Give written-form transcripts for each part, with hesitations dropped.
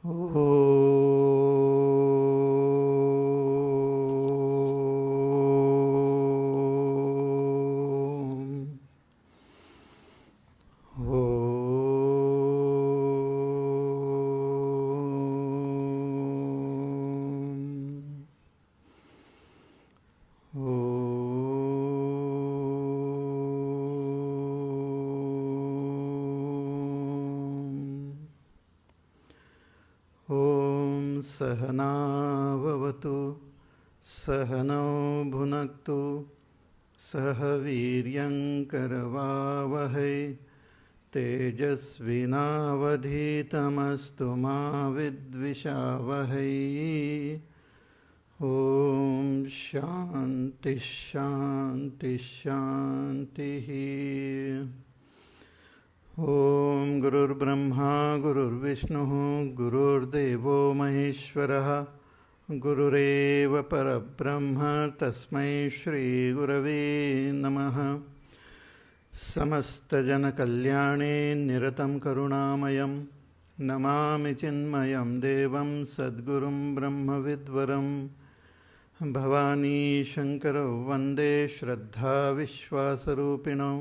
ॐ सहना भवतु सहनौ भुनक्तु सह वीर्यङ्करवावहै तेजस्विनावधीतमस्तु मा विद्विषावहै। ॐ शान्ति शान्ति शान्तिः। ॐ गुरुर्ब्रह्मा गुरुर्विष्णुः गुरुर्देवो महेश्वरः गुरुरेव परब्रह्म तस्मै श्रीगुरवे नमः। समस्तजनकल्याणे निरतं करुणामयं नमामि चिन्मयं देवं सद्गुरुं ब्रह्मविद्वरं भवानी शङ्करौ वन्दे श्रद्धाविश्वासरूपिणौ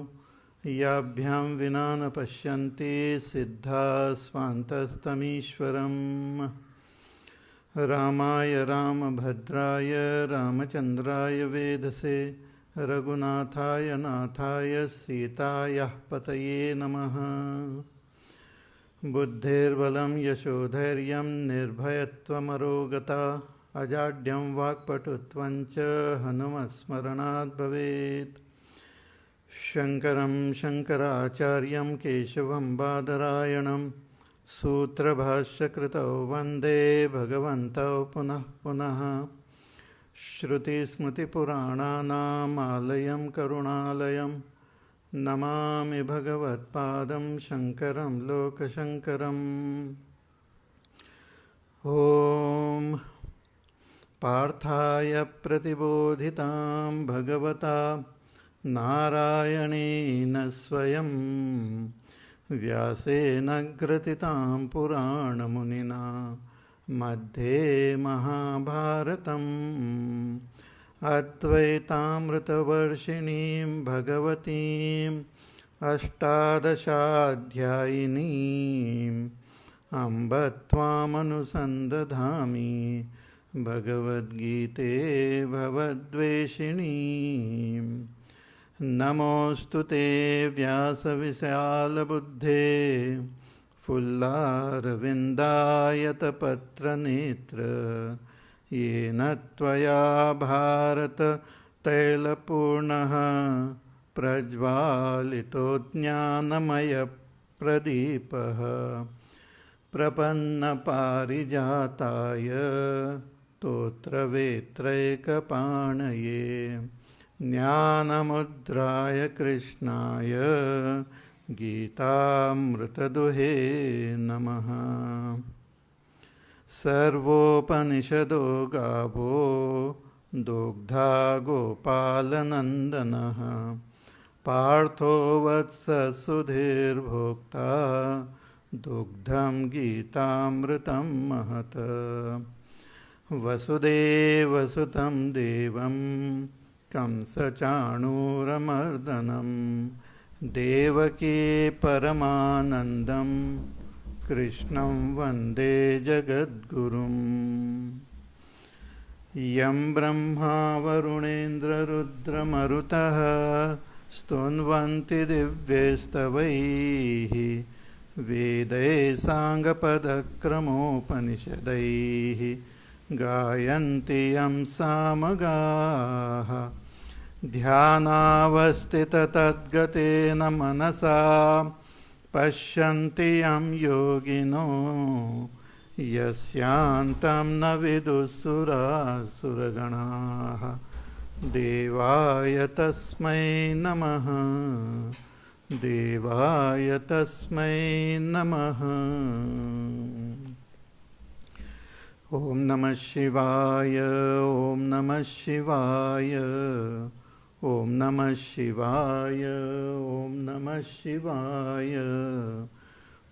याभ्यां विना न पश्यन्ति सिद्धाः स्वान्तस्तमीश्वरम्। रामाय रामभद्राय रामचन्द्राय वेधसे रघुनाथाय नाथाय सीतायाः पतये नमः। बुद्धिर्बलं यशोधैर्यं निर्भयत्वमरोगता अजाड्यं वाक्पटुत्वं च हनुमत्स्मरणात् भवेत्। शङ्करं शङ्कराचार्यं केशवं बादरायणं सूत्रभाष्यकृतौ वन्दे भगवन्तौ पुनः पुनः। श्रुतिस्मृतिपुराणानामालयं करुणालयं नमामि भगवत्पादं शङ्करं लोकशङ्करम्। ॐ पार्थाय प्रतिबोधितां भगवता नारायणेन स्वयं व्यासेन ग्रथितां पुराणमुनिना मध्ये महाभारतम् अद्वैतामृतवर्षिणीं भगवतीम् अष्टादशाध्यायिनीम् अम्ब त्वामनुसन्दधामि भगवद्गीते भवद्वेषिणीम्। नमोऽस्तु ते व्यासविशालबुद्धे फुल्लारविन्दायतपत्रनेत्र येन त्वया भारततैलपूर्णः प्रज्वालितो ज्ञानमयप्रदीपः प्रपन्नपारिजाताय स्तोत्रवेत्रैकपाणये ज्ञानमुद्राय कृष्णाय गीतामृतदुहे नमः। सर्वोपनिषदो गावो दुग्धा गोपालनन्दनः पार्थो वत्ससुधीर्भोक्ता दुग्धं गीतामृतं महत्। वसुदेवसुतं देवं कंसचाणूरमर्दनं देवकी परमानन्दं कृष्णं वन्दे जगद्गुरुम्। यं ब्रह्मा वरुणेन्द्ररुद्रमरुतः स्तुन्वन्ति दिव्यैस्तवैः वेदैः साङ्गपदक्रमोपनिषदैः गायन्ति यं सामगाः। ध्यानावस्थिततद्गतेन मनसा पश्यन्ति यं योगिनो यस्यान्तं न विदुःसुरासुरगणाः। देवाय तस्मै नमः देवाय तस्मै नमः। ॐ नमः शिवाय ॐ नमः शिवाय ॐ नमः शिवाय ॐ नमः शिवाय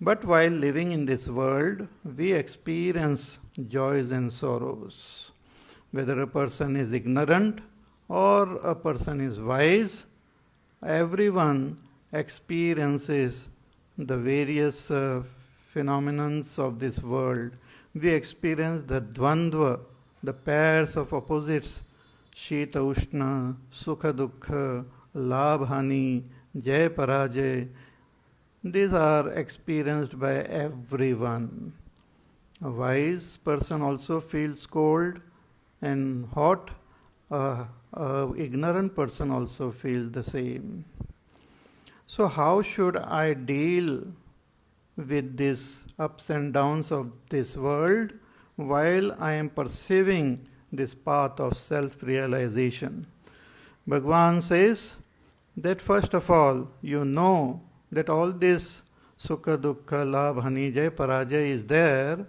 But while living in this world, we experience joys and sorrows. Whether a person is ignorant or a person is wise, everyone experiences the various phenomena of this world. We experience the dvandva, the pairs of opposites, Shita Ushna, Sukha Dukkha, Labh Hani, Jay Parajay. These are experienced by everyone. A wise person also feels cold and hot. A ignorant person also feels the same. So how should I deal with these ups and downs of this world while I am perceiving this path of self-realization? Bhagavan says that first of all, you know that all this Sukha, Dukkha, Labh, Hani, Jay, Parajay is there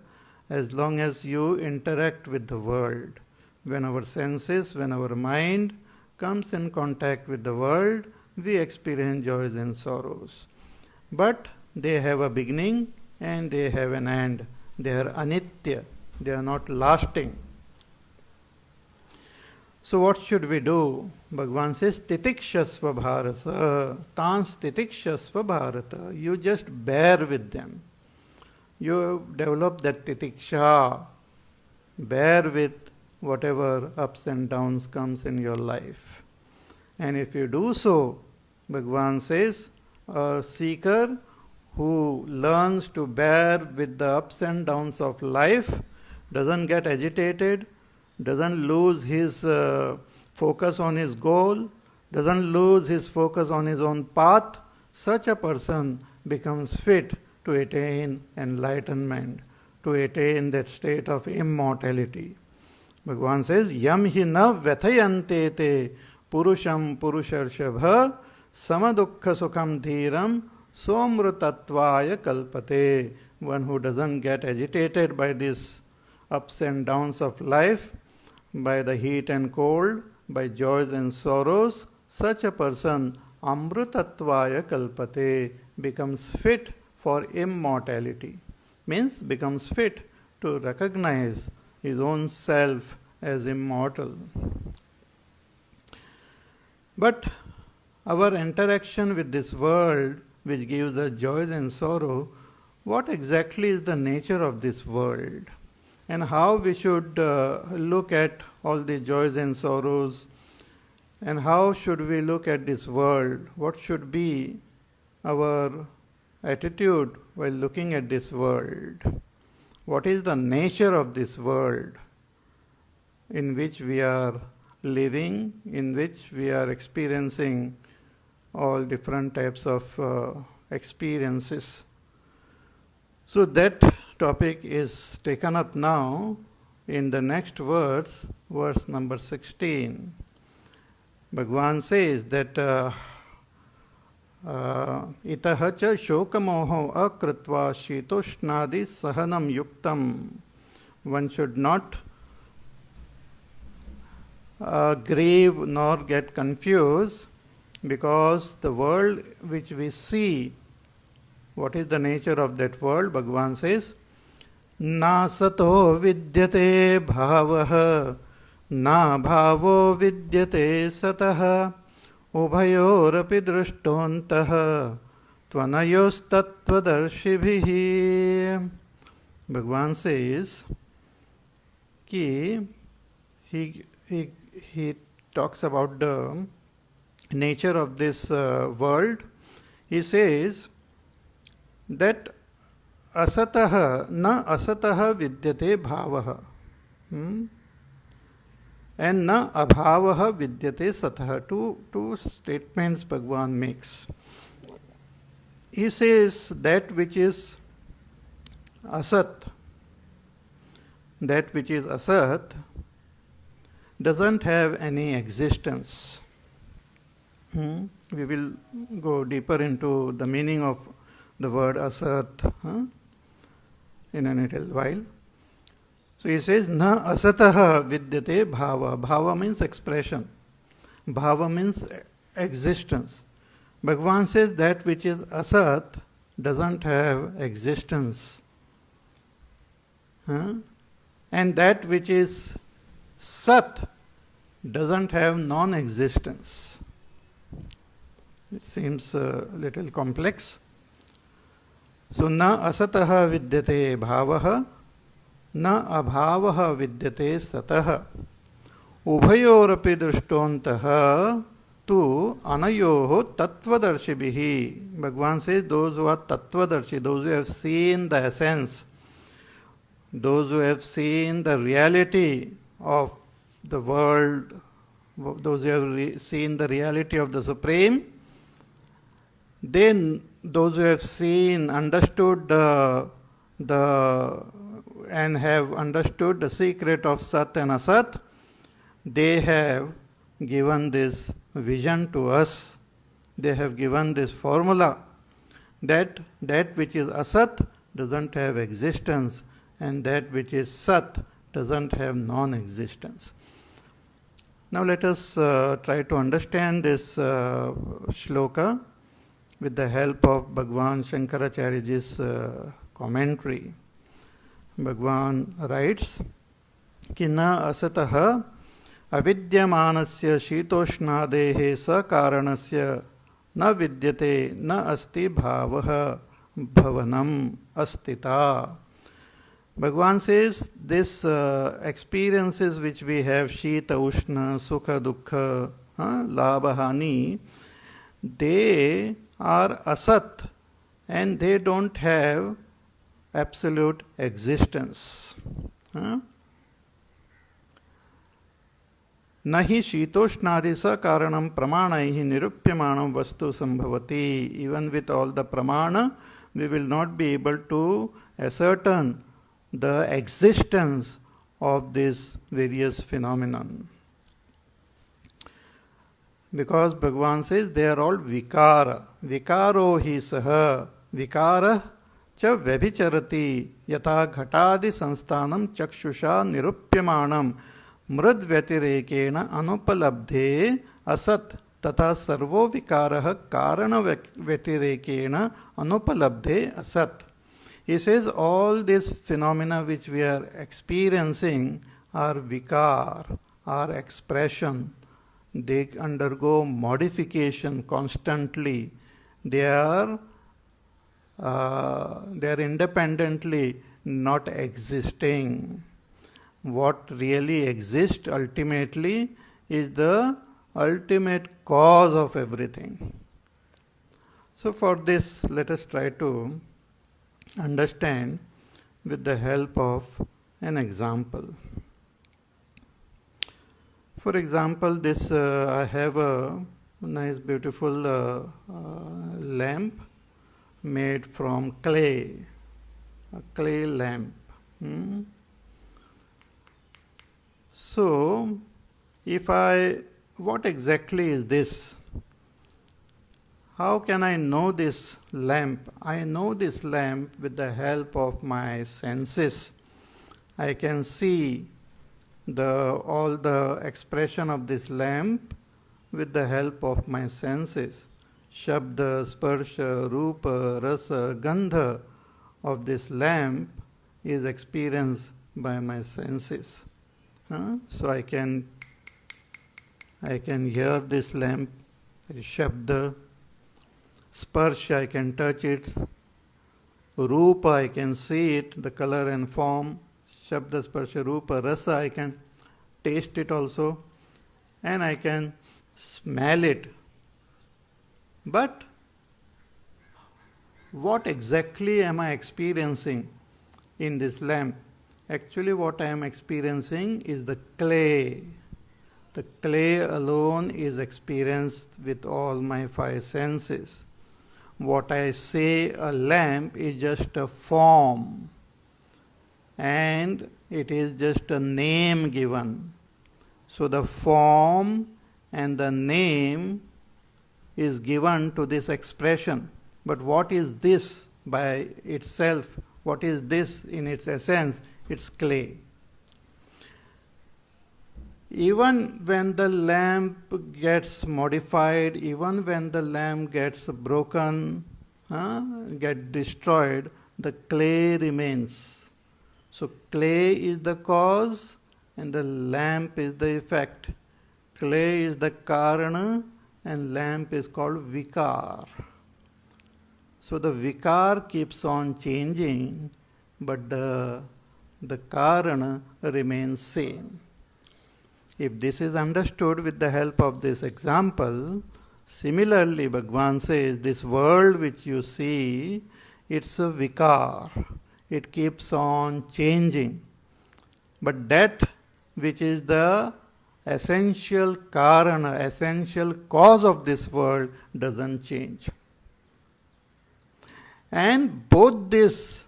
as long as you interact with the world. When our senses, when our mind comes in contact with the world, we experience joys and sorrows. But they have a beginning and they have an end. They are anitya. They are not lasting. So what should we do? Bhagavan says, Titikshasva Bharata, Tans Titikshasva Bharata. You just bear with them. You develop that titiksha. Bear with whatever ups and downs comes in your life. And if you do so, Bhagavan says, a seeker who learns to bear with the ups and downs of life doesn't get agitated, doesn't lose his focus on his goal, doesn't lose his focus on his own path, such a person becomes fit to attain enlightenment, to attain that state of immortality. Bhagavan says, Yam hi na vyathayante te purusham purusharshabha samadukha sukham dhiram somrutatvaya kalpate. One who doesn't get agitated by these ups and downs of life, by the heat and cold, by joys and sorrows, such a person, amrutatvaya kalpate, becomes fit for immortality. Means becomes fit to recognize his own self as immortal. But our interaction with this world, which gives us joys and sorrow, what exactly is the nature of this world? And how we should look at all the joys and sorrows, and how should we look at this world? What should be our attitude while looking at this world? What is the nature of this world in which we are living, in which we are experiencing all different types of experiences? So that topic is taken up now in the next verse, verse number 16. Bhagavan says that itaha cha shokamoho akritva shitoshnadi sahanam yuktam. One should not grieve nor get confused, because the world which we see, what is the nature of that world? Bhagavan says, Na sato vidyate bhavaha, na bhavo vidyate sataha, ubhayorapi drushtontaha, tvanayos tattvadarshibhihi. Bhagavan says, he talks about the nature of this world. He says that asataha na asataha vidyate bhavaha, and na abhavaha vidyate sataha. Two statements Bhagavan makes. He says that which is asat, doesn't have any existence. We will go deeper into the meaning of the word asat in a little while. So he says, na asataha vidyate bhava. Bhava means expression. Bhava means existence. Bhagavan says that which is asat doesn't have existence. And that which is Sat doesn't have non-existence. It seems a little complex. So, na asataha vidyate bhavaha, na abhavaha vidyate satah. Ubhayorapi drishtontaha tu anayoho tattvadarshibhihi. Bhagavan says those who are tattvadarshi, those who have seen the essence, those who have seen the reality of the world, those who have seen the reality of the Supreme, then those who have seen, understood and have understood the secret of Sat and Asat, they have given this vision to us. They have given this formula that which is Asat doesn't have existence, and that which is Sat doesn't have non-existence. Now let us try to understand this shloka with the help of Bhagwan Shankaracharyaji's commentary. Bhagwan writes, कि न असतः अविद्यमानस्य शीतोष्णादेः सकारणस्य न विद्यते न अस्ति भावः भवनम अस्तिता. Bhagavan says this experiences which we have, Shita, Ushna, Sukha, Dukkha, Labha, Hani, they are asat and they don't have absolute existence. Nahi Shitoshnadi sa karanam pramanaihi nirupyamanam vastu sambhavati. Even with all the pramana, we will not be able to ascertain the existence of this various phenomenon. Because Bhagavan says they are all vikara. Vikaro hi saha. Vikara cha vyabhicharati yata ghatadi sansthanam chakshusha nirupyamanam mrad vyatirekena anupalabdhe asat tata sarvo vikaraha karana vyatirekena anupalabdhe asat. He says all these phenomena which we are experiencing are vikar, are expression. They undergo modification constantly. They are independently not existing. What really exists ultimately is the ultimate cause of everything. So for this, let us try to understand with the help of an example. For example, this I have a nice beautiful lamp made from clay, a clay lamp. So, what exactly is this? How can I know this lamp? I know this lamp with the help of my senses. I can see all the expression of this lamp with the help of my senses. Shabda, Sparsha, Rupa, Rasa, Gandha of this lamp is experienced by my senses. So I can hear this lamp, Shabda. Sparsha, I can touch it. Rupa, I can see it, the color and form. Shabda, Sparsha, Rupa, Rasa, I can taste it also. And I can smell it. But what exactly am I experiencing in this lamp? Actually, what I am experiencing is the clay. The clay alone is experienced with all my five senses. What I say a lamp is just a form, and it is just a name given. So the form and the name is given to this expression. But what is this by itself? What is this in its essence? It's clay. Even when the lamp gets modified, even when the lamp gets broken, get destroyed, the clay remains. So clay is the cause and the lamp is the effect. Clay is the karana and lamp is called vikar. So the vikar keeps on changing, but the karana remains same. If this is understood with the help of this example, similarly Bhagavan says this world which you see, it's a vikar. It keeps on changing. But that which is the essential karana, essential cause of this world doesn't change. And both this,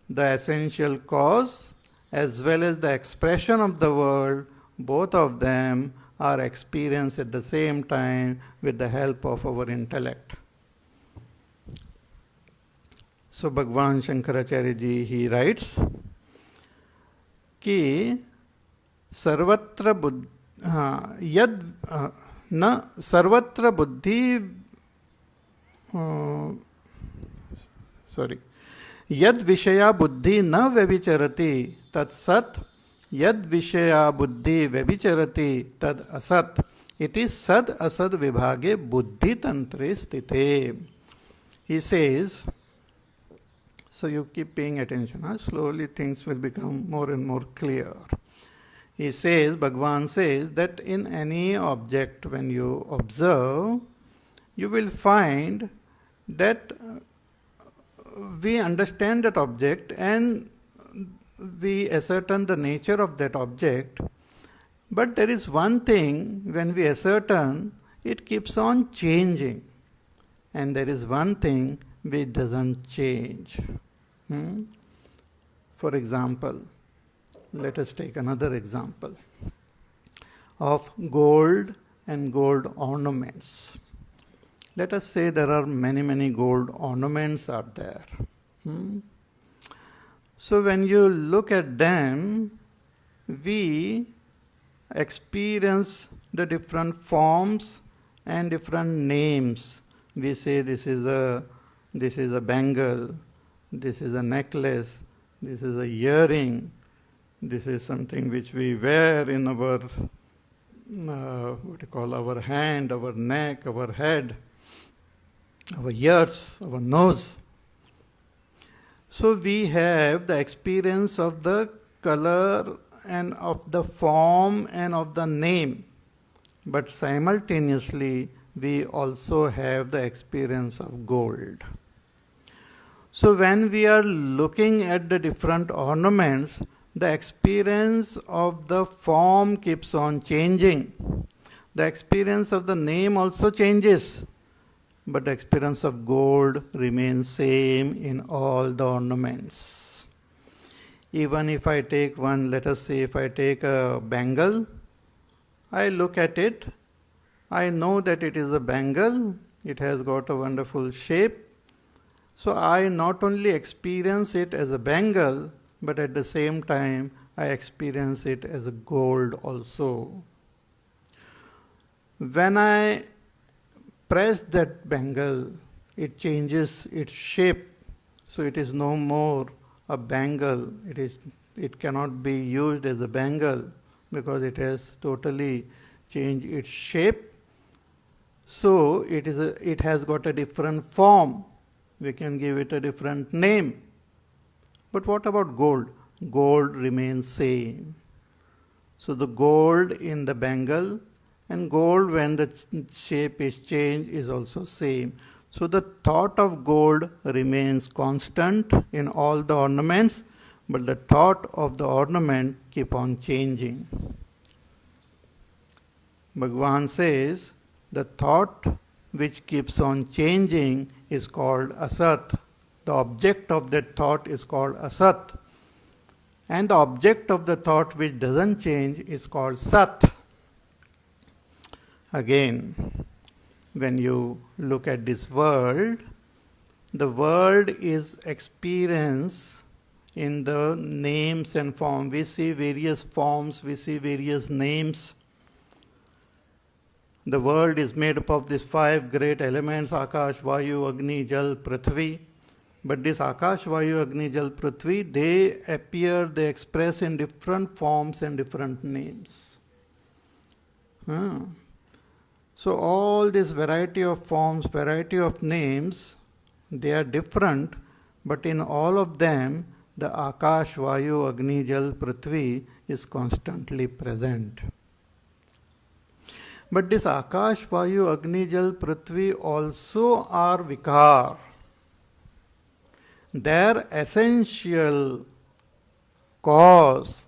the essential cause as well as the expression of the world, both of them are experienced at the same time with the help of our intellect. So Bhagavan Shankaracharya ji, he writes कि सर्वत्र यद न सर्वत्र बुद्धि यद विषया बुद्धि न व्यभिचरति तत्सत् यद विषया बुद्धि व्यभिचरति तद असत् इति सद असद विभागे बुद्धि तंत्रे स्थिते. He says, so you keep paying attention, slowly things will become more and more clear. He says, Bhagavan says that in any object when you observe, you will find that we understand that object and we ascertain the nature of that object, but there is one thing when we ascertain, it keeps on changing, and there is one thing which doesn't change. For example, let us take another example of gold and gold ornaments. Let us say there are many gold ornaments are there. So when you look at them, we experience the different forms and different names. We say this is a bangle, this is a necklace, this is a earring, this is something which we wear in our our hand, our neck, our head, our ears, our nose. So we have the experience of the color and of the form and of the name, but simultaneously we also have the experience of gold. So when we are looking at the different ornaments, the experience of the form keeps on changing. The experience of the name also changes, but the experience of gold remains same in all the ornaments. Even if I take one, let us say if I take a bangle, I look at it, I know that it is a bangle, it has got a wonderful shape. So I not only experience it as a bangle, but at the same time I experience it as a gold also. When I press that bangle, it changes its shape, so it is no more a bangle. It cannot be used as a bangle because it has totally changed its shape. So it has got a different form. We can give it a different name. But what about gold? Gold remains same. So the gold in the bangle and gold when the shape is changed is also same. So the thought of gold remains constant in all the ornaments, but the thought of the ornament keep on changing. Bhagavan says the thought which keeps on changing is called asat. The object of that thought is called asat. And the object of the thought which doesn't change is called sat. Again, when you look at this world, the world is experience in the names and form. We see various forms, we see various names. The world is made up of these 5 great elements, Akash, Vayu, Agni, Jal, Prithvi. But this Akash, Vayu, Agni, Jal, Prithvi, they express in different forms and different names. So all this variety of forms, variety of names, they are different, but in all of them, the Akash, Vayu, Agni, Jal, Prithvi is constantly present. But this Akash, Vayu, Agni, Jal, Prithvi also are vikar. Their essential cause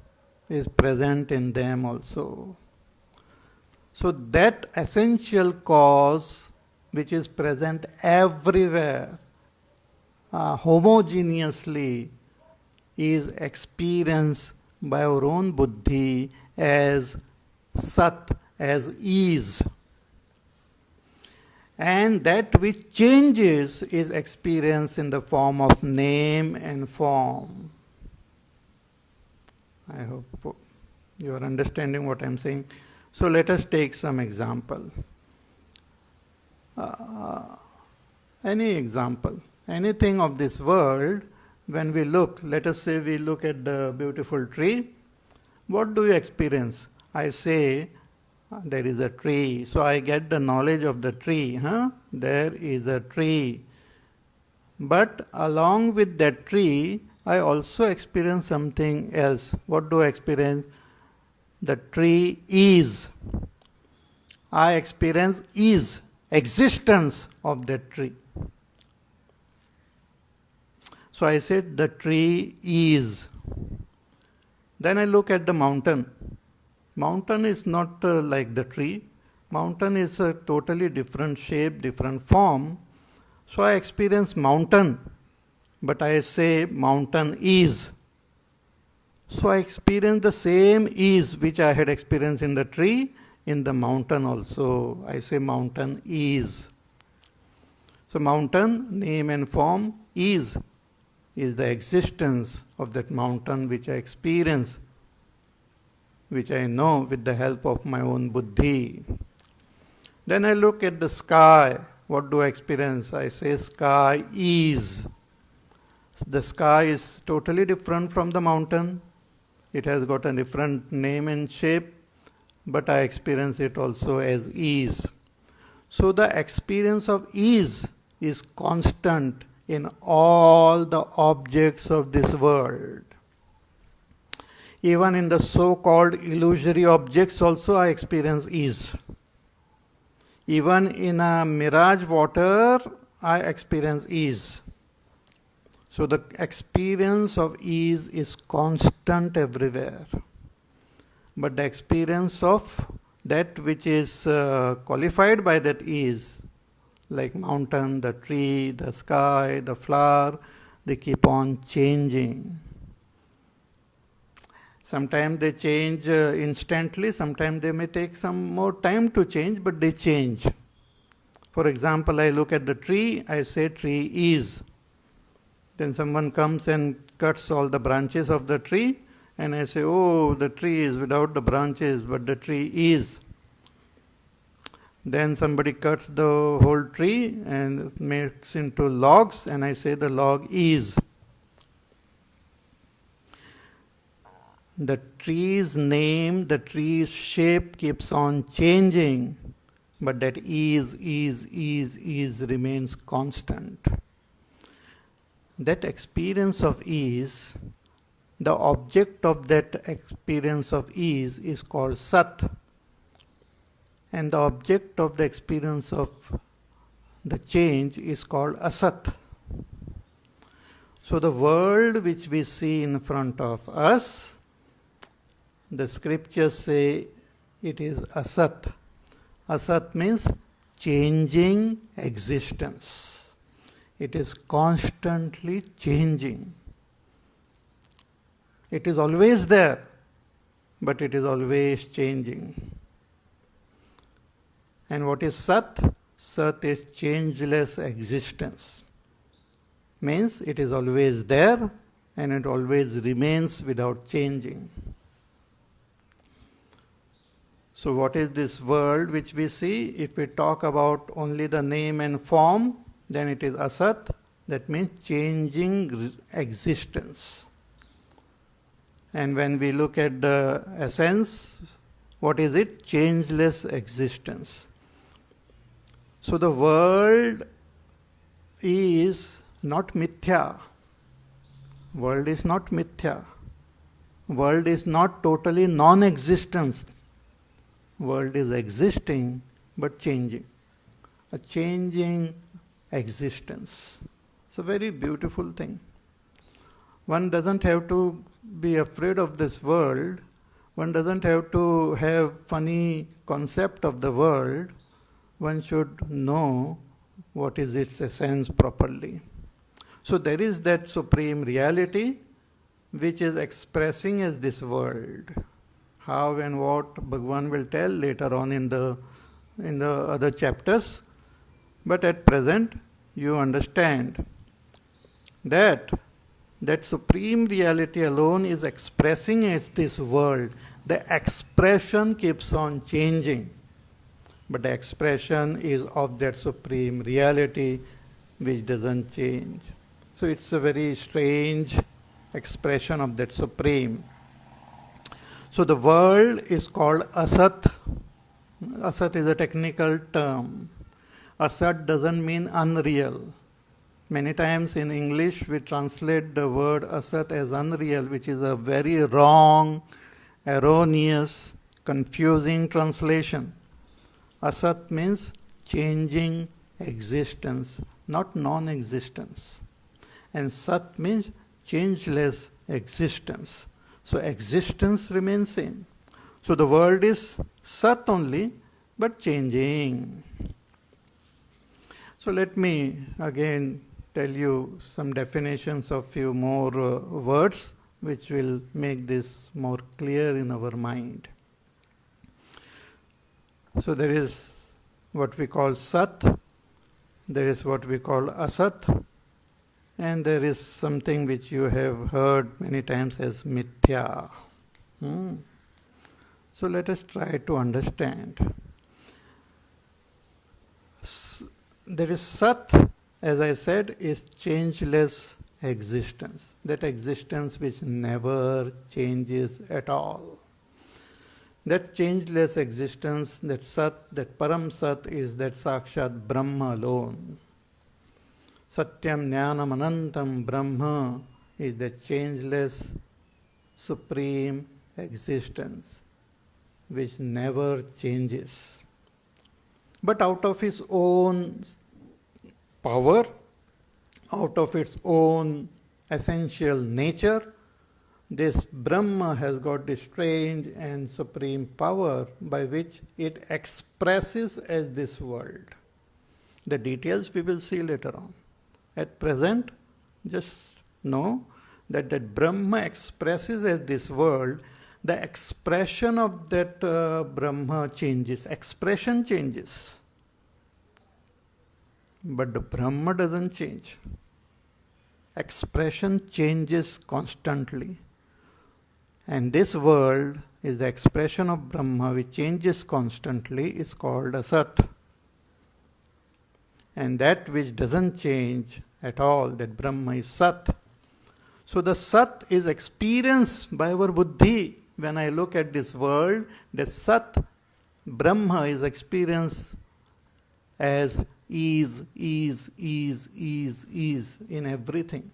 is present in them also. So that essential cause which is present everywhere, homogeneously, is experienced by our own buddhi as sat, as ease. And that which changes is experienced in the form of name and form. I hope you are understanding what I am saying. So let us take some example. Any example, anything of this world, when we look, let us say we look at the beautiful tree, what do you experience? I say, there is a tree. So I get the knowledge of the tree. There is a tree. But along with that tree, I also experience something else. What do I experience? The tree is. I experience is, existence of that tree. So I said the tree is. Then I look at the mountain. Mountain is not like the tree. Mountain is a totally different shape, different form. So I experience mountain, but I say mountain is. So I experience the same ease which I had experienced in the tree, in the mountain also. I say mountain is. So mountain, name and form, is the existence of that mountain which I experience, which I know with the help of my own buddhi. Then I look at the sky. What do I experience? I say sky is. The sky is totally different from the mountain. It has got a different name and shape, but I experience it also as ease. So the experience of ease is constant in all the objects of this world. Even in the so-called illusory objects also I experience ease. Even in a mirage water, I experience ease. So the experience of ease is constant everywhere. But the experience of that which is qualified by that ease, like mountain, the tree, the sky, the flower, they keep on changing. Sometimes they change instantly, sometimes they may take some more time to change, but they change. For example, I look at the tree, I say tree is. Then someone comes and cuts all the branches of the tree, and I say, oh, the tree is without the branches, but the tree is. Then somebody cuts the whole tree and makes into logs, and I say the log is. The tree's name, the tree's shape keeps on changing, but that is remains constant. That experience of ease, the object of that experience of ease is called Sat. And the object of the experience of the change is called Asat. So the world which we see in front of us, the scriptures say it is Asat. Asat means changing existence. It is constantly changing. It is always there, but it is always changing. And what is Sat? Sat is changeless existence. Means it is always there and it always remains without changing. So what is this world which we see? If we talk about only the name and form, then it is asat. That means changing existence. And when we look at the essence, what is it? Changeless existence. So the world is not mithya. World is not mithya. World is not totally non-existence. World is existing but changing. A changing existence. It's a very beautiful thing. One doesn't have to be afraid of this world. One doesn't have to have funny concept of the world. One should know what is its essence properly. So there is that supreme reality which is expressing as this world. How and what Bhagavan will tell later on in the other chapters. But at present, you understand that supreme reality alone is expressing as this world. The expression keeps on changing, but the expression is of that supreme reality which doesn't change. So it's a very strange expression of that supreme. So the world is called asat. Asat is a technical term. Asat doesn't mean unreal. Many times in English we translate the word asat as unreal, which is a very wrong, erroneous, confusing translation. Asat means changing existence, not non-existence. And sat means changeless existence. So existence remains same. So the world is sat only, but changing. So let me again tell you some definitions of few more words which will make this more clear in our mind. So there is what we call sat, there is what we call asat, and there is something which you have heard many times as mithya. So let us try to understand. There is sat, as I said, is changeless existence. That existence which never changes at all. That changeless existence, that sat, that param sat is that sakshat Brahma alone. Satyam Jnanam Anantam Brahma is the changeless, supreme existence which never changes. But out of its own power, out of its own essential nature, this Brahma has got this strange and supreme power by which it expresses as this world. The details we will see later on. At present, just know that Brahma expresses as this world. The expression of that Brahma changes. Expression changes. But the Brahma doesn't change. Expression changes constantly. And this world is the expression of Brahma which changes constantly, is called asat. And that which doesn't change at all, that Brahma is sat. So the sat is experienced by our buddhi. When I look at this world, the sat, Brahma is experienced as is in everything.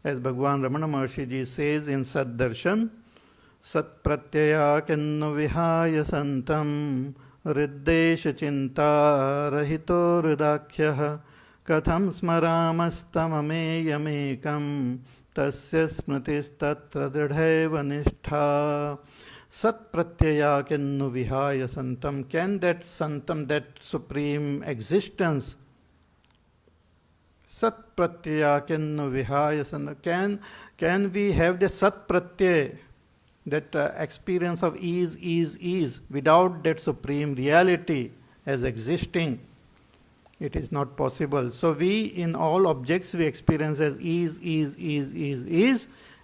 As Bhagavan Ramana Maharshi Ji says in Sat Darshan, Sat Pratyaya Kennu Vihaya Santam Riddesha Chinta Rahito Ridakhyah Katham Smaramastamameyamekam Tasya Smritis Tatra Dridhaiva Nishtha. Sat Pratyaya Kennu Vihaya Santam. Can that Santam, that supreme existence, Sat Pratyaya Kennu Vihaya Santam, can we have that Sat Pratyaya, that experience of ease, without that supreme reality as existing? It is not possible. So we, in all objects, we experience as ease,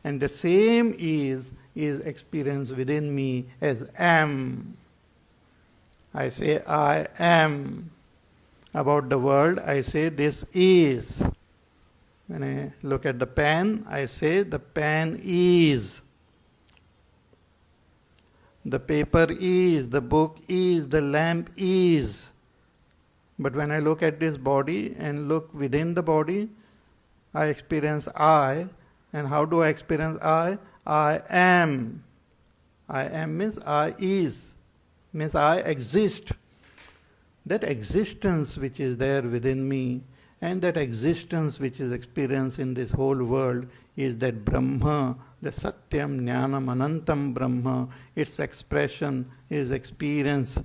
and the same ease is experienced within me as am. I say I am. About the world, I say this is. When I look at the pen, I say the pen is. The paper is, the book is, the lamp is. But when I look at this body and look within the body, I experience I. And how do I experience I? I am. I am means I is, means I exist. That existence which is there within me and that existence which is experienced in this whole world is that Brahma, the Satyam, Jnanam, Anantam Brahma. Its expression is experienced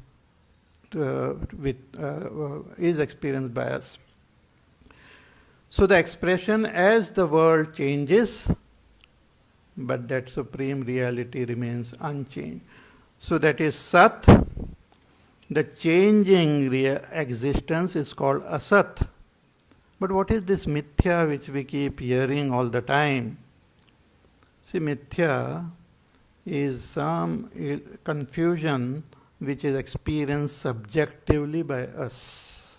is experienced by us. So the expression as the world changes, but that supreme reality remains unchanged. So that is Sat. The changing existence is called Asat. But what is this Mithya which we keep hearing all the time? See, Mithya is some confusion which is experienced subjectively by us.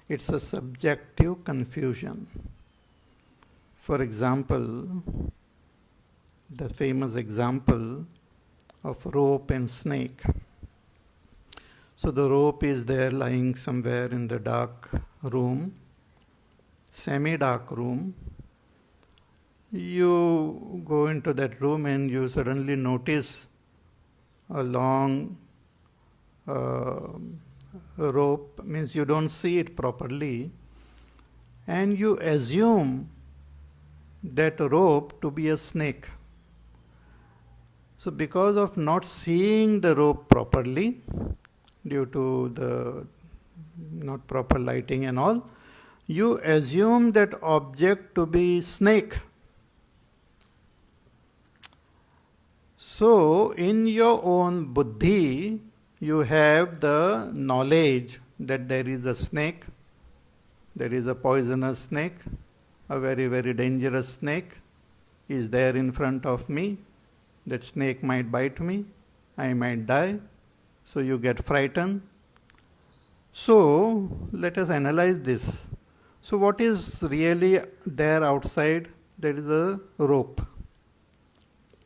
It's a subjective confusion. For example, the famous example of rope and snake. So the rope is there lying somewhere in the dark room, semi-dark room. You go into that room and you suddenly notice a long rope, means you don't see it properly, and you assume that rope to be a snake. So because of not seeing the rope properly, due to the not proper lighting and all, you assume that object to be snake. So in your own buddhi, you have the knowledge that there is a snake, there is a poisonous snake, a very, very dangerous snake is there in front of me. That snake might bite me, I might die. So you get frightened. So let us analyze this. So what is really there outside? There is a rope,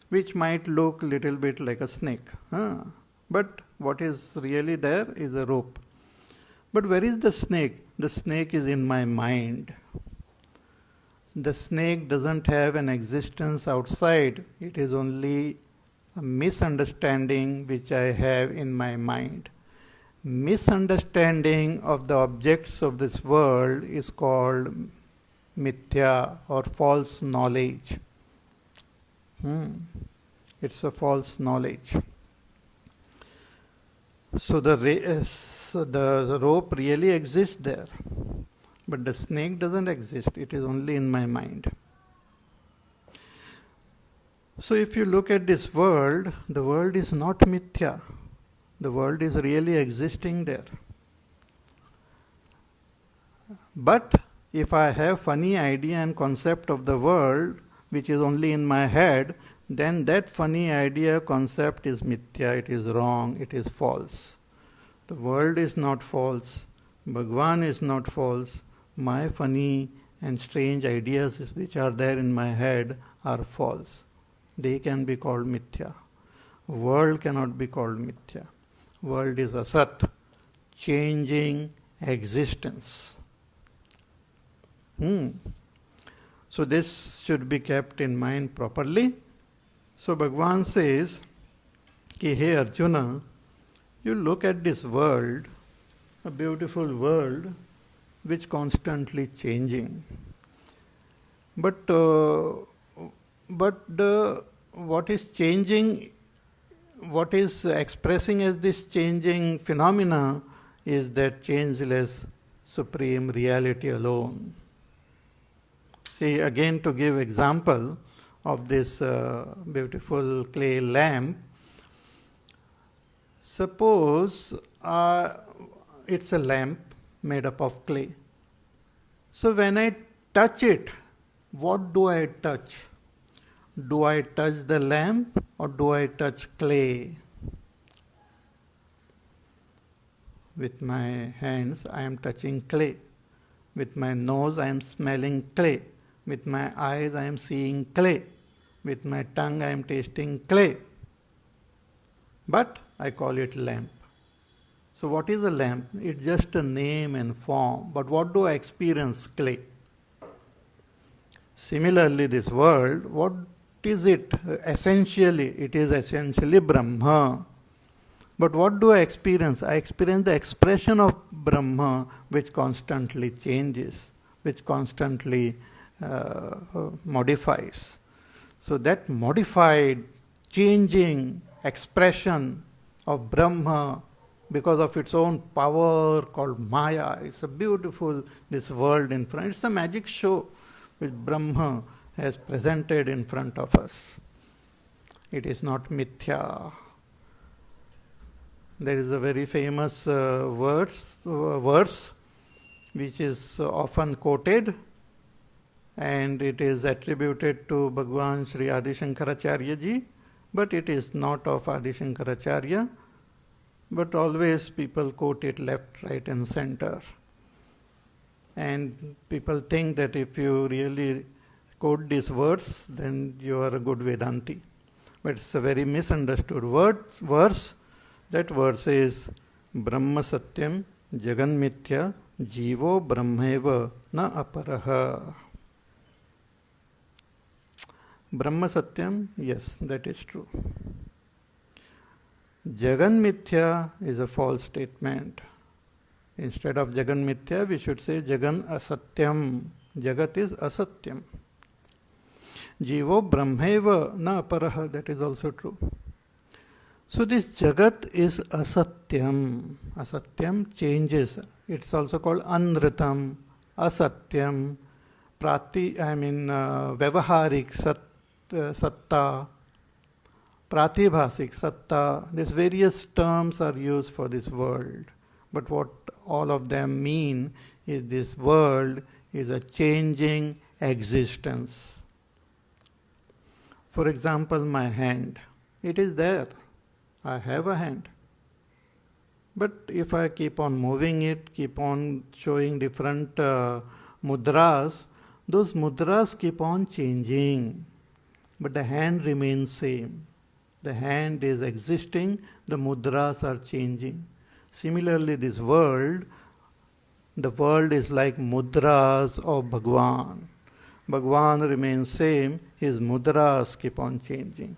which might look a little bit like a snake. But what is really there is a rope. But where is the snake? The snake is in my mind. The snake doesn't have an existence outside. It is only a misunderstanding which I have in my mind. Misunderstanding of the objects of this world is called mithya or false knowledge. It's a false knowledge. So the rope really exists there, but the snake doesn't exist. It is only in my mind. So if you look at this world, the world is not mithya. The world is really existing there. But if I have funny idea and concept of the world, which is only in my head, then that funny idea, concept is mithya, it is wrong, it is false. The world is not false, Bhagwan is not false, my funny and strange ideas which are there in my head are false. They can be called mithya. World cannot be called mithya. World is asat, changing existence. So this should be kept in mind properly. So Bhagwan says, ki, hey Arjuna, you look at this world, a beautiful world, which constantly changing. But what is changing, what is expressing as this changing phenomena is that changeless supreme reality alone. See, again to give example of this beautiful clay lamp, suppose it's a lamp made up of clay. So when I touch it, what do I touch? Do I touch the lamp or do I touch clay? With my hands, I am touching clay. With my nose, I am smelling clay. With my eyes, I am seeing clay. With my tongue, I am tasting clay. But I call it lamp. So what is a lamp? It's just a name and form. But what do I experience? Clay. Similarly, this world, what is it? Essentially, it is essentially Brahma. But what do I experience? I experience the expression of Brahma, which constantly changes, which constantly modifies. So that modified, changing expression of Brahma, because of its own power called Maya, it's a beautiful, this world in front. It's a magic show which Brahma has presented in front of us. It is not mithya. There is a very famous verse which is often quoted, and it is attributed to Bhagwan Sri Adi Shankaracharya ji, but it is not of Adi Shankaracharya, but always people quote it left, right and center. And people think that if you really quote this verse, then you are a good Vedanti. But it's a very misunderstood verse. That verse is Brahma Satyam Jagan Mithya Jivo Brahmeva Na Aparaha. Brahma Satyam, yes, that is true. Jagan Mithya is a false statement. Instead of Jagan Mithya, we should say Jagan Asatyam. Jagat is Asatyam. Jivo Brahmeva Na Aparaha, that is also true. So this Jagat is Asatyam. Asatyam changes. It's also called Anritam, Asatyam, Vyavaharik Satta, Pratibhasik Satta. These various terms are used for this world. But what all of them mean is this world is a changing existence. For example, my hand. It is there. I have a hand. But if I keep on moving it, keep on showing different mudras, those mudras keep on changing. But the hand remains same. The hand is existing, the mudras are changing. Similarly, this world, the world is like mudras of Bhagwan. Bhagwan remains same, his mudras keep on changing.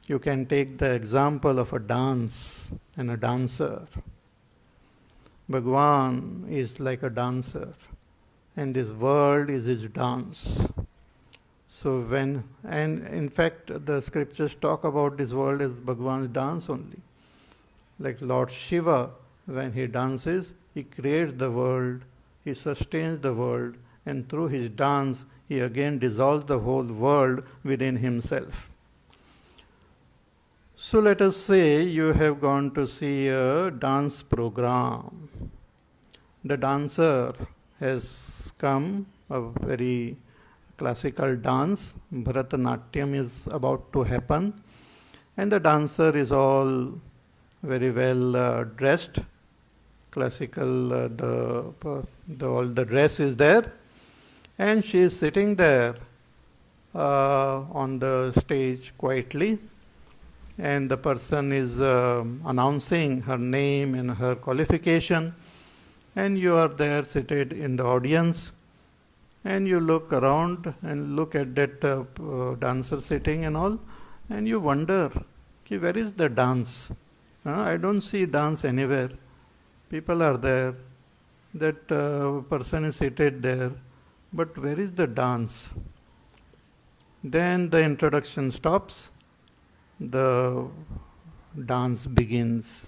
You can take the example of a dance and a dancer. Bhagwan is like a dancer, and this world is his dance. So and in fact, the scriptures talk about this world as Bhagwan's dance only. Like Lord Shiva, when he dances, he creates the world, he sustains the world, and through his dance, he again dissolves the whole world within himself. So let us say you have gone to see a dance program. The dancer has come, a very classical dance, Bharatanatyam is about to happen, and the dancer is all very well dressed. Classical, all the dress is there, and she is sitting there on the stage quietly, and the person is announcing her name and her qualification, and you are there seated in the audience, and you look around and look at that dancer sitting and all, and you wonder, where is the dance? I don't see dance anywhere. People are there, that person is seated there, but where is the dance? Then the introduction stops, the dance begins.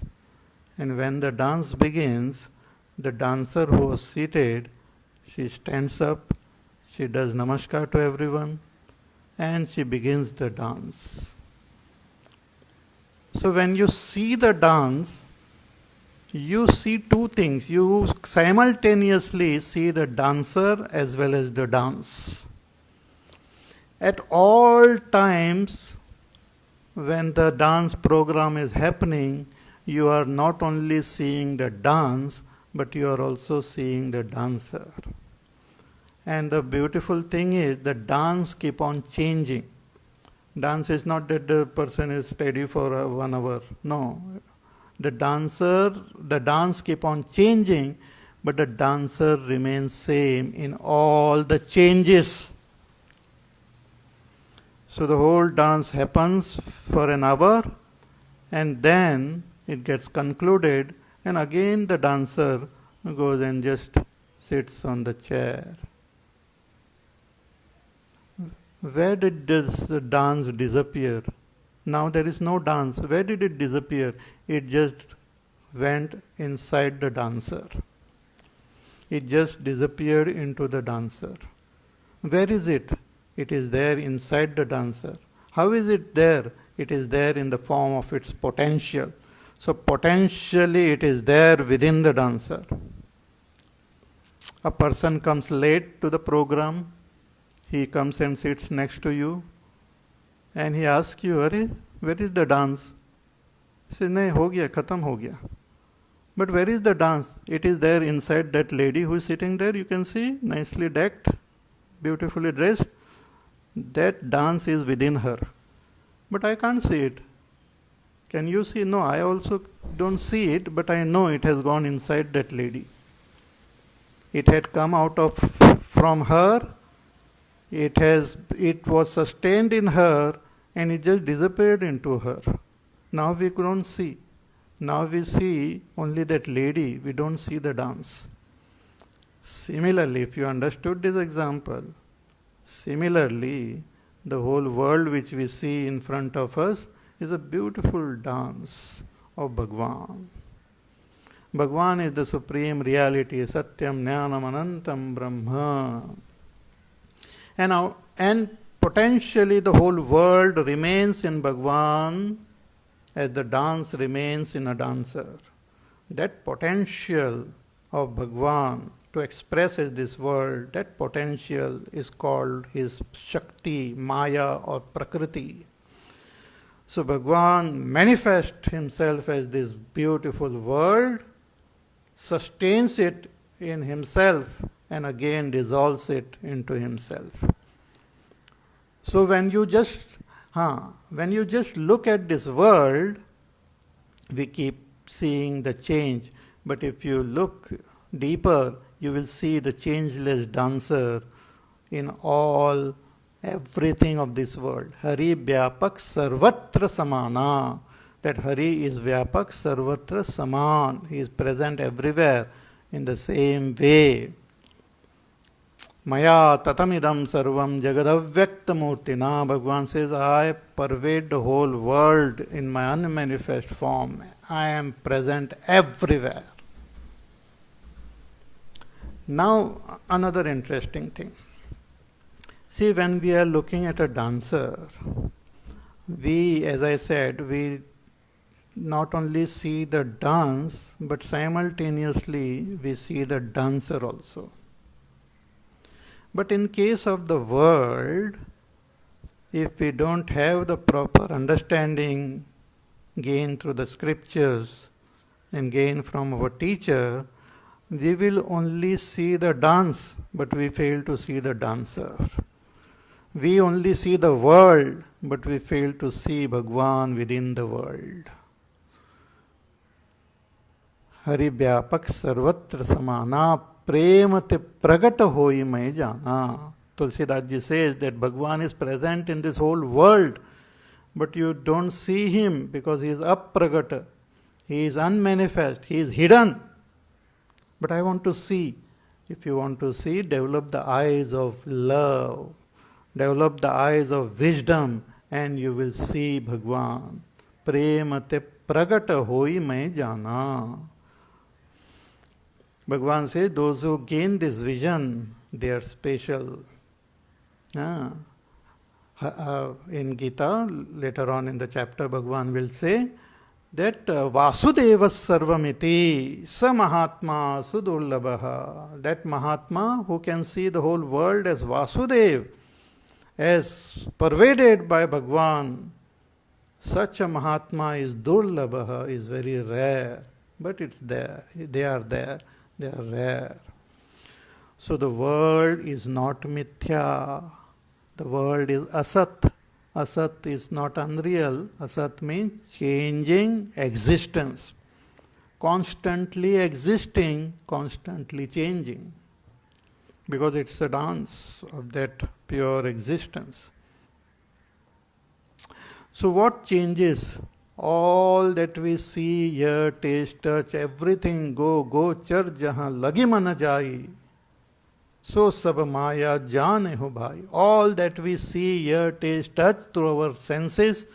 And when the dance begins, the dancer who was seated, she stands up, she does namaskar to everyone, and she begins the dance. So when you see the dance, you see two things. You simultaneously see the dancer as well as the dance. At all times, when the dance program is happening, you are not only seeing the dance, but you are also seeing the dancer. And the beautiful thing is the dance keep on changing. Dance is not that the person is steady for 1 hour. No. The dance keep on changing, but the dancer remains same in all the changes. So the whole dance happens for an hour, and then it gets concluded, and again the dancer goes and just sits on the chair. Where did this dance disappear? Now there is no dance. Where did it disappear? It just went inside the dancer. It just disappeared into the dancer. Where is it? It is there inside the dancer. How is it there? It is there in the form of its potential. So potentially it is there within the dancer. A person comes late to the program. He comes and sits next to you, and he asks you, "Arey, where is the dance?" He says, "Nahi, ho gaya, khatam ho gaya." But where is the dance? It is there inside that lady who is sitting there. You can see, nicely decked, beautifully dressed. That dance is within her. But I can't see it. Can you see? No, I also don't see it, but I know it has gone inside that lady. It had come out from her. It was sustained in her, and it just disappeared into her. Now we couldn't see. Now we see only that lady. We don't see the dance. Similarly, if you understood this example, similarly, the whole world which we see in front of us is a beautiful dance of Bhagwan. Bhagwan is the supreme reality, Satyam Jnanam Anantam Brahma. And potentially the whole world remains in Bhagwan as the dance remains in a dancer. That potential of Bhagwan to express this world, that potential is called his Shakti, Maya or Prakriti. So Bhagwan manifests himself as this beautiful world, sustains it in himself, and again dissolves it into himself. So when you just look at this world, we keep seeing the change. But if you look deeper, you will see the changeless dancer in everything of this world. Hari Vyapak Sarvatra Samana. That Hari is Vyapak Sarvatra Saman. He is present everywhere in the same way. Maya tatamidam sarvam jagadavyakta murtina. Bhagavan says, I pervade the whole world in my unmanifest form. I am present everywhere. Now, another interesting thing. See, when we are looking at a dancer, as I said, we not only see the dance, but simultaneously we see the dancer also. But in case of the world, if we don't have the proper understanding gained through the scriptures and gained from our teacher, we will only see the dance, but we fail to see the dancer. We only see the world, but we fail to see Bhagwan within the world. Hari Vyapak Sarvatra Samana Premate Pragata Hoi Mai Jana. Tulsidas ji says that Bhagwan is present in this whole world, but you don't see him because he is apragata. He is unmanifest. He is hidden. But I want to see. If you want to see, develop the eyes of love. Develop the eyes of wisdom, and you will see Bhagwan. Premate Pragata Hoi Mai Jana. Bhagwan says, those who gain this vision, they are special. In Gita, later on in the chapter, Bhagwan will say that Vasudeva Sarvamiti Sa Mahatma Sudurlabha. That Mahatma who can see the whole world as Vasudev, as pervaded by Bhagwan, Such a Mahatma is durlabha, is very rare, but it's there. They are there. They are rare. So the world is not mithya. The world is asat. Asat is not unreal. Asat means changing existence. Constantly existing, constantly changing. Because it's a dance of that pure existence. So what changes? All that we see, hear, taste, touch, everything go char jahan lagi man jai. So sab maya jane ho bhai. All that we see, hear, taste, touch through our senses,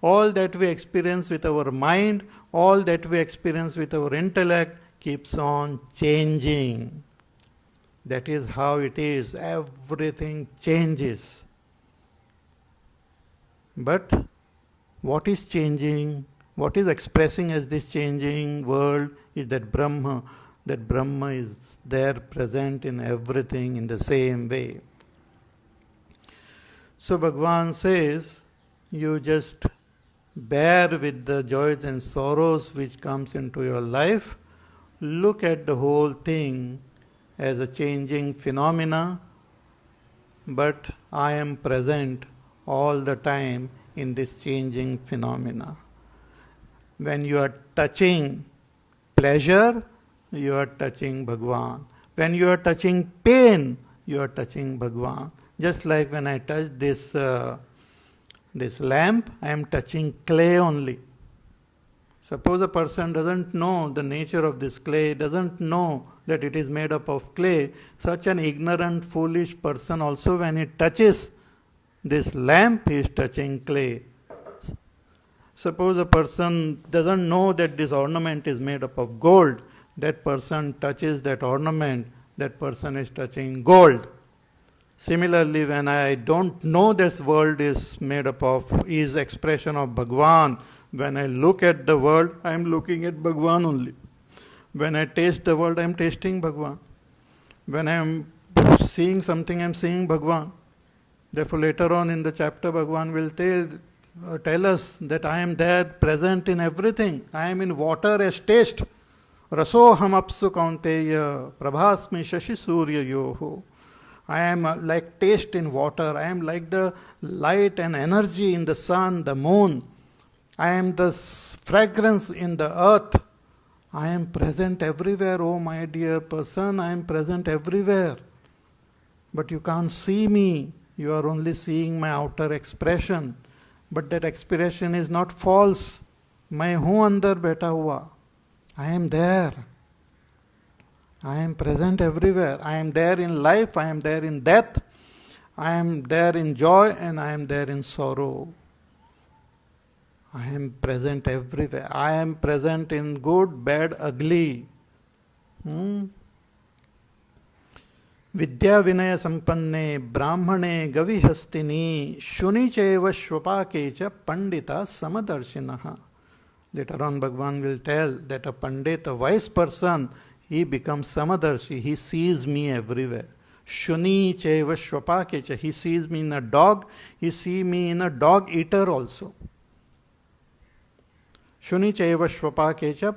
all that we experience with our mind, all that we experience with our intellect keeps on changing. That is how it is. Everything changes. But what is changing? What is expressing as this changing world is that Brahma. That Brahma is there, present in everything in the same way. So Bhagavan says, you just bear with the joys and sorrows which comes into your life. Look at the whole thing as a changing phenomena, but I am present all the time in this changing phenomena. When you are touching pleasure, you are touching Bhagavan. When you are touching pain, you are touching Bhagavan. Just like when I touch this lamp, I am touching clay only. Suppose a person doesn't know the nature of this clay, doesn't know that it is made up of clay, such an ignorant, foolish person also when he touches this lamp, he is touching clay. Suppose a person doesn't know that this ornament is made up of gold, that person touches that ornament, that person is touching gold. Similarly, when I don't know this world is made up of, is expression of Bhagavan, when I look at the world, I am looking at Bhagavan only. When I taste the world, I am tasting Bhagavan. When I am seeing something, I am seeing Bhagavan. Therefore, later on in the chapter, Bhagavan will tell us that I am there, present in everything. I am in water as taste. Rasoham apsu kaunteya prabhasmi shashi surya yoho. I am like taste in water. I am like the light and energy in the sun, the moon. I am the fragrance in the earth. I am present everywhere, oh my dear person. I am present everywhere. But you can't see me. You are only seeing my outer expression. But that expression is not false. मैं हूँ अंदर बैठा हुआ. I am there. I am present everywhere. I am there in life. I am there in death. I am there in joy and I am there in sorrow. I am present everywhere. I am present in good, bad, ugly. विद्या विनय संपन्ने ब्राह्मणे गविहस्तिनी शुनि चैव श्वपाके च Pandita समदर्शिनः. Later on Bhagavan will tell that a pandit, a wise person, he becomes samadarshi, he sees me everywhere. Shuni chaiva shvapake cha, he sees me in a dog, he sees me in a dog eater also. Shuni chaiva shvapake cha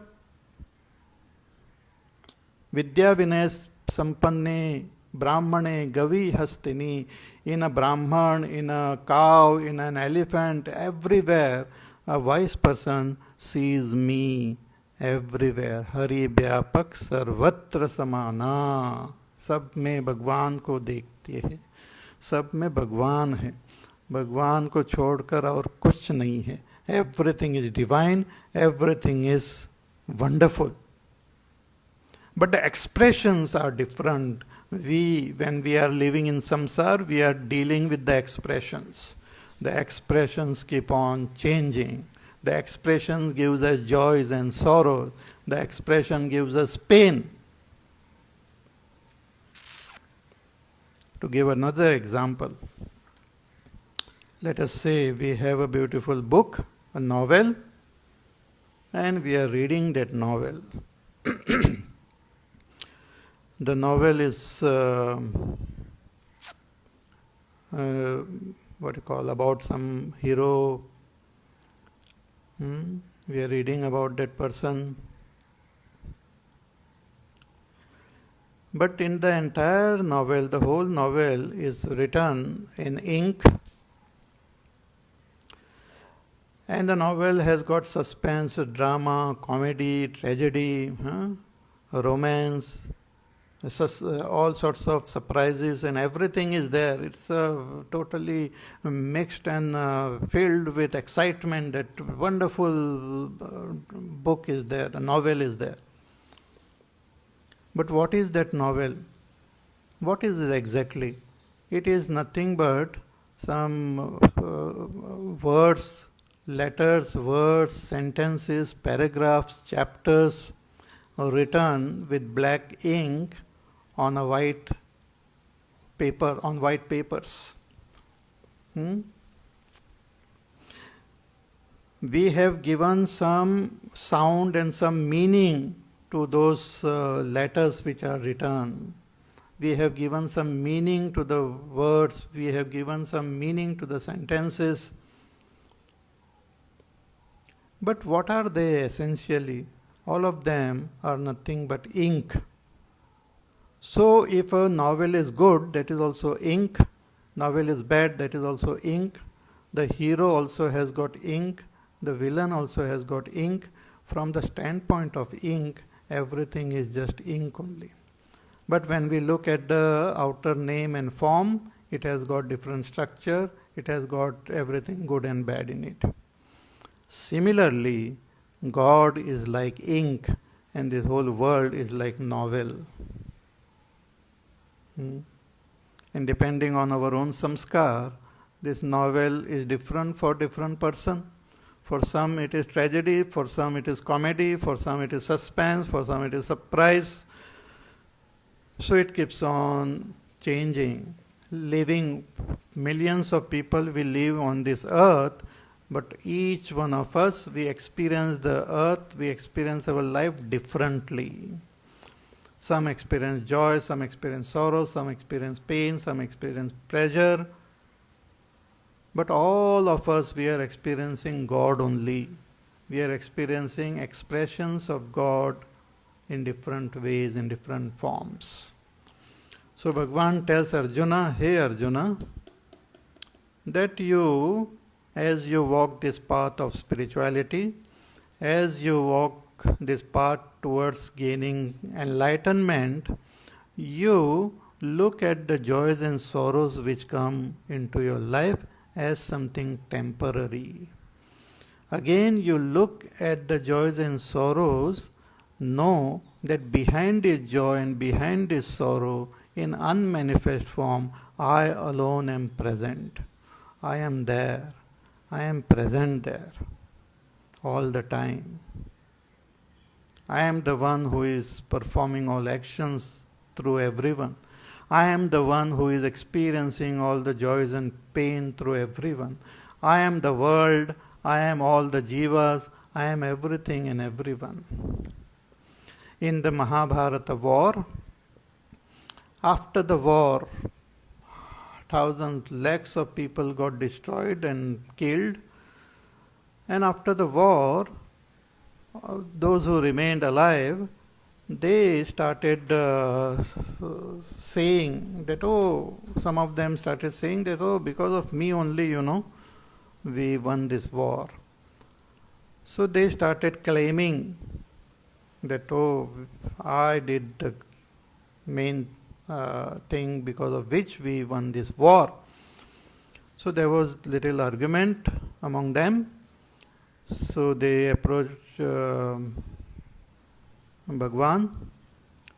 vidya vinay sampanne brahmane gavi hastini, in a brahman, in a cow, in an elephant, everywhere a wise person sees me everywhere. Hari व्यापक सर्वत्र समाना. सब में भगवान को देखते हैं. सब में भगवान है. भगवान को छोड़कर और कुछ नहीं है. Everything is divine. Everything is wonderful. But the expressions are different. When we are living in samsara, we are dealing with the expressions. The expressions keep on changing. The expression gives us joys and sorrows. The expression gives us pain. To give another example, let us say we have a beautiful book, a novel, and we are reading that novel. The novel is about some hero We are reading about that person. But in the entire novel, the whole novel is written in ink, and the novel has got suspense, drama, comedy, tragedy, romance, all sorts of surprises, and everything is there. It's totally mixed and filled with excitement. That wonderful book is there, a novel is there. But what is that novel? What is it exactly? It is nothing but some words, letters, words, sentences, paragraphs, chapters written with black ink on a white paper, on white papers. We have given some sound and some meaning to those letters which are written. We have given some meaning to the words, we have given some meaning to the sentences. But what are they essentially? All of them are nothing but ink. So if a novel is good, that is also ink. Novel is bad, that is also ink. The hero also has got ink. The villain also has got ink. From the standpoint of ink, everything is just ink only. But when we look at the outer name and form, it has got different structure, it has got everything good and bad in it. Similarly, God is like ink and this whole world is like novel. And depending on our own samskar, this novel is different for different person. For some it is tragedy, for some it is comedy, for some it is suspense, for some it is surprise. So it keeps on changing. Living, millions of people will live on this earth, but each one of us, we experience the earth, we experience our life differently. Some experience joy, some experience sorrow, some experience pain, some experience pleasure. But all of us, we are experiencing God only. We are experiencing expressions of God in different ways, in different forms. So Bhagavan tells Arjuna, hey Arjuna, that you, as you walk this path of spirituality, as you walk this path towards gaining enlightenment, you look at the joys and sorrows which come into your life as something temporary. Again, you look at the joys and sorrows, know that behind this joy and behind this sorrow, in unmanifest form, I alone am present. I am there. I am present there all the time. I am the one who is performing all actions through everyone. I am the one who is experiencing all the joys and pain through everyone. I am the world. I am all the jivas. I am everything and everyone. In the Mahabharata war, after the war, thousands, lakhs of people got destroyed and killed. And after the war, those who remained alive, they started saying that, some of them started saying that, because of me only, we won this war. So they started claiming that, I did the main thing because of which we won this war. So there was little argument among them. So they approached Bhagwan.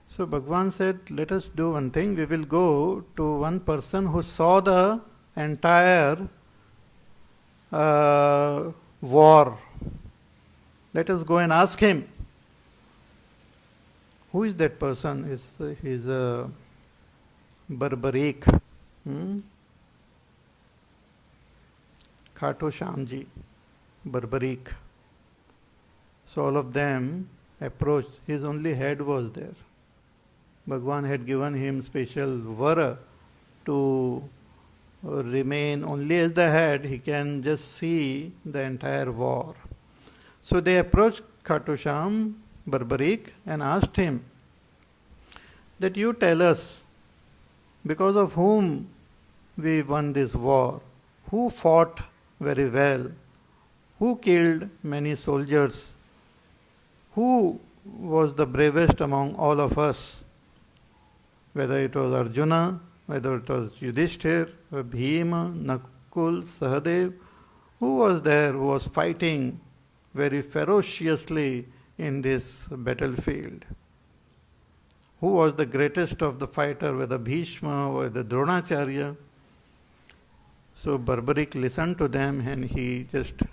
So Bhagwan said, let us do one thing. We will go to one person who saw the entire war. Let us go and ask him. Who is that person? He's a Barbarik. Khato Shamji. Barbarik. So all of them approached. His only head was there. Bhagwan had given him special vara to remain only as the head. He can just see the entire war. So they approached Khatu Sham Barbarik and asked him that you tell us because of whom we won this war, who fought very well, who killed many soldiers, who was the bravest among all of us, whether it was Arjuna, whether it was Yudhishthir, Bhima, Nakul, Sahadev, who was there who was fighting very ferociously in this battlefield? Who was the greatest of the fighter, whether Bhishma or the Dronacharya? So Barbarik listened to them and he just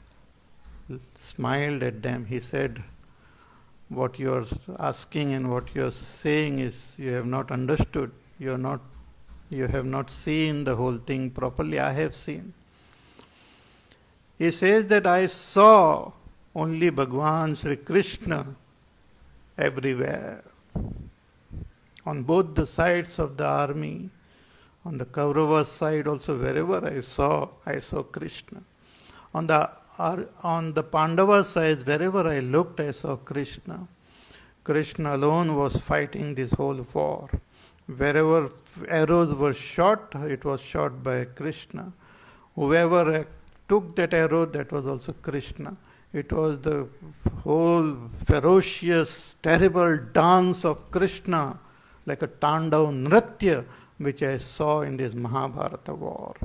smiled at them. He said, what you are asking and what you are saying is you have not understood. You have not seen the whole thing properly. I have seen. He says that I saw only Bhagwan Sri Krishna everywhere. On both the sides of the army, on the Kaurava side also, wherever I saw Krishna. On the Pandava side, wherever I looked, I saw Krishna. Krishna alone was fighting this whole war. Wherever arrows were shot, it was shot by Krishna. Whoever took that arrow, that was also Krishna. It was the whole ferocious, terrible dance of Krishna, like a Tandav Nritya, which I saw in this Mahabharata war.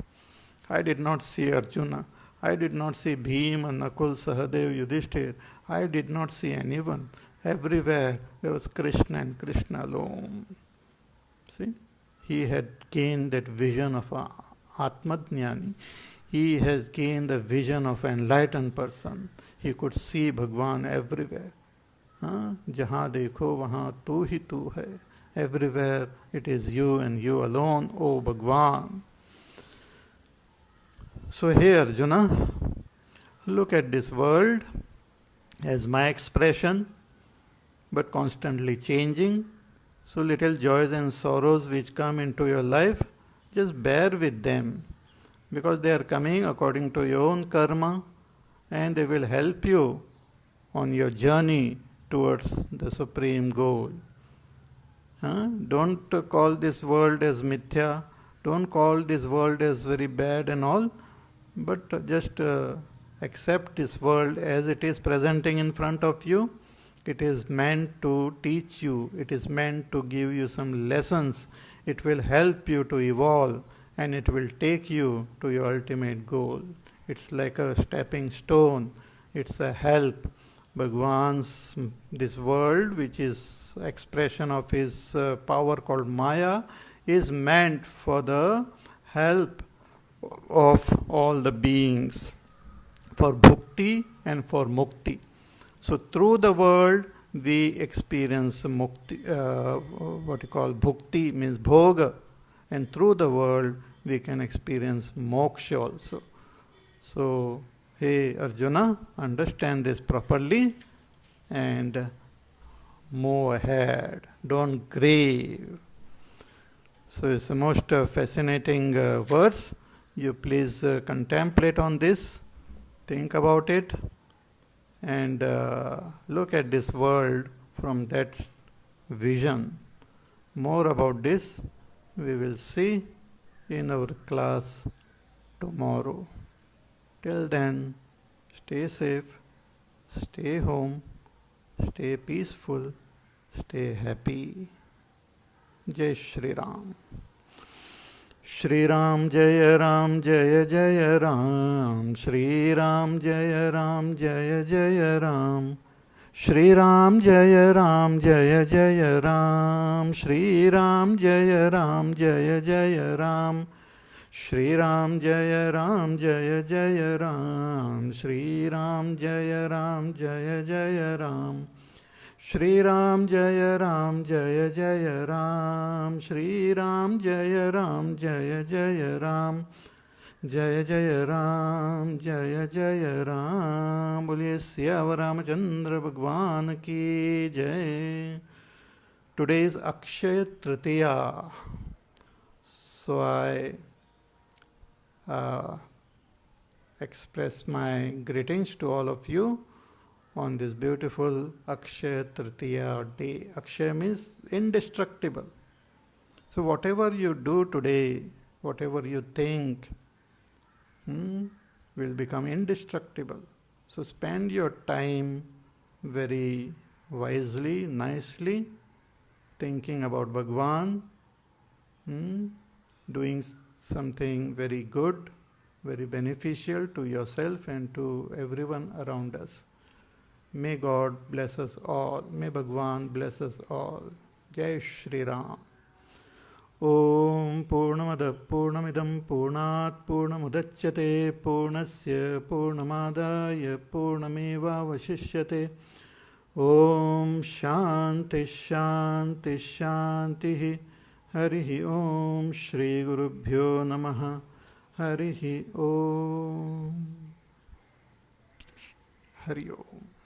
I did not see Arjuna. I did not see Bhima, Nakul, Sahadev, Yudhishthir. I did not see anyone. Everywhere there was Krishna and Krishna alone. See? He had gained that vision of an Atmajnani. He has gained the vision of an enlightened person. He could see Bhagwan everywhere. Jahan dekho wahan tu hi tu hai. Everywhere it is you and you alone, O Bhagwan. So here, Arjuna, look at this world as my expression, but constantly changing. So little joys and sorrows which come into your life, just bear with them, because they are coming according to your own karma, and they will help you on your journey towards the supreme goal. Don't call this world as mithya, don't call this world as very bad and all, but just accept this world as it is presenting in front of you. It is meant to teach you, it is meant to give you some lessons, it will help you to evolve, and it will take you to your ultimate goal. It's like a stepping stone, it's a help. Bhagwan's, this world, which is expression of his power called Maya, is meant for the help of all the beings, for bhukti and for mukti. So through the world we experience mukti, what you call bhukti means bhoga, and through the world we can experience moksha also. So, hey Arjuna, understand this properly and move ahead. Don't grieve. So it's the most fascinating verse. You please contemplate on this, think about it, and look at this world from that vision. More about this we will see in our class tomorrow. Till then, stay safe, stay home, stay peaceful, stay happy. Jai Shri Ram. Shri Ram Jaya Ram Jaya Jaya Ram. Shri Ram Jaya Ram Jaya Jaya Ram. Shri Ram Jaya Ram Jaya Jaya Ram. Shri Ram Jaya Ram Jaya Jaya Ram. Shri Ram Jaya Ram Jaya Jaya Ram. Shri Ram Jaya Ram Jaya Jaya Ram. Shri Ram Jaya Ram Jaya Jaya Ram. Shri Ram Jaya Ram Jaya Jaya Ram. Jaya Jaya Ram Jaya Jaya Ram. Boliye Siyavar Ramachandra Bhagwan ki Jai. Today is Akshaya Tritiya. So I express my greetings to all of you on this beautiful Akshaya Tritiya day. Akshaya means indestructible. So whatever you do today, whatever you think, will become indestructible. So spend your time very wisely, nicely, thinking about Bhagwan, doing something very good, very beneficial to yourself and to everyone around us. May God bless us all. May Bhagwan bless us all. Jai Shri Ram. ॐ पूर्णमदः पूर्णमिदं पूर्णात् पूर्णमुदच्यते पूर्णस्य पूर्णमादाय पूर्णमेवावशिष्यते ॐ शान्ति शान्ति शान्तिः हरिः ॐ श्रीगुरुभ्यो नमः हरिः ॐ हरि ओम्